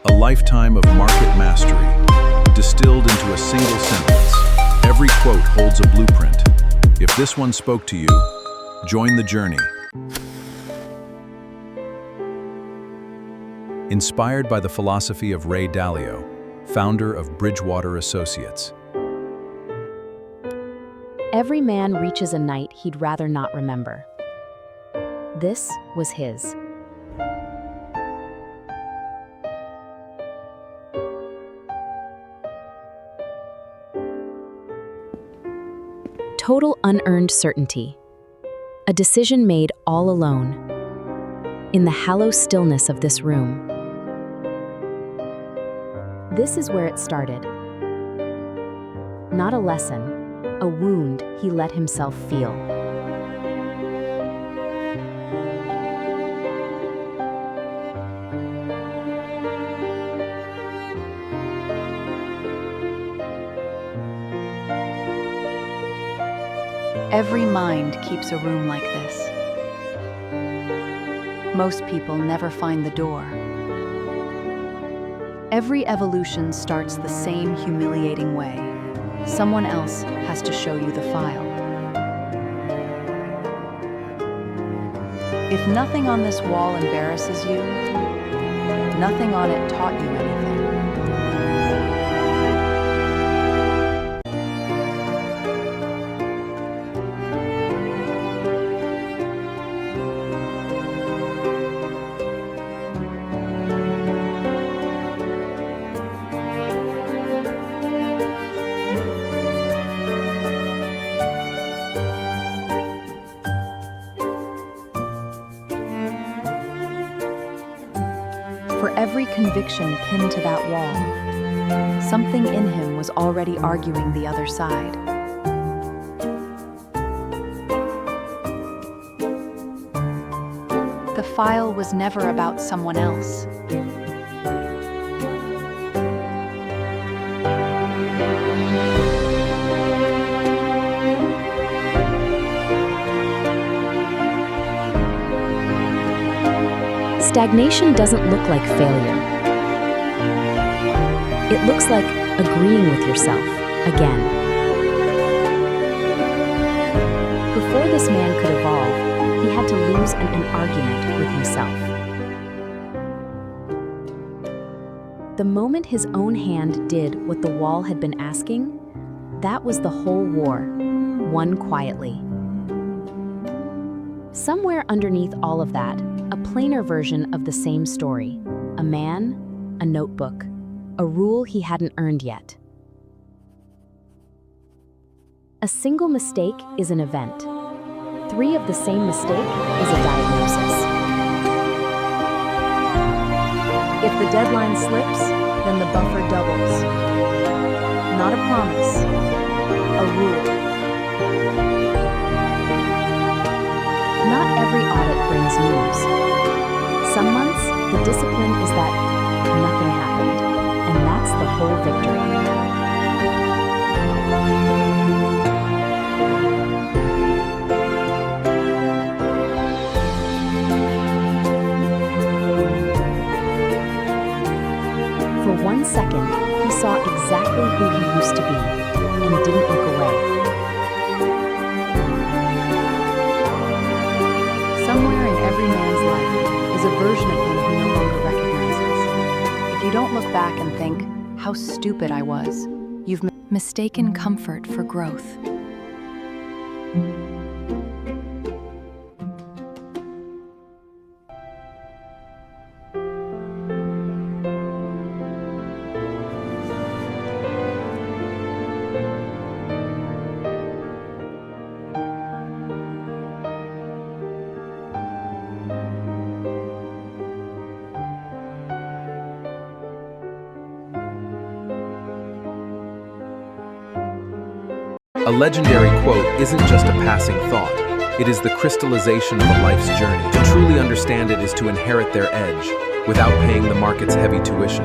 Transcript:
A lifetime of market mastery, distilled into a single sentence. Every quote holds a blueprint. If this one spoke to you, join the journey. Inspired by the philosophy of Ray Dalio, founder of Bridgewater Associates. Every man reaches a night he'd rather not remember. This was his. Total unearned certainty. A decision made all alone, in the hollow stillness of this room. This is where it started. Not a lesson, a wound he let himself feel. Every mind keeps a room like this. Most people never find the door. Every evolution starts the same humiliating way. Someone else has to show you the file. If nothing on this wall embarrasses you, nothing on it taught you anything. For every conviction pinned to that wall, something in him was already arguing the other side. The file was never about someone else. Stagnation doesn't look like failure. It looks like agreeing with yourself again. Before this man could evolve, he had to lose an argument with himself. The moment his own hand did what the wall had been asking, that was the whole war, won quietly. Somewhere underneath all of that, a plainer version of the same story. A man, a notebook, a rule he hadn't earned yet. A single mistake is an event. 3 of the same mistake is a diagnosis. If the deadline slips, then the buffer doubles. Not a promise, a rule. Not every audit brings news. Some months, the discipline is that nothing happened, and that's the whole victory. For 1 second, he saw exactly who he used to be, and didn't look away. Somewhere in every man's life is a version of him he no longer recognizes. If you don't look back and think, how stupid I was, you've mistaken comfort for growth. A legendary quote isn't just a passing thought. It is the crystallization of a life's journey. To truly understand it is to inherit their edge, without paying the market's heavy tuition.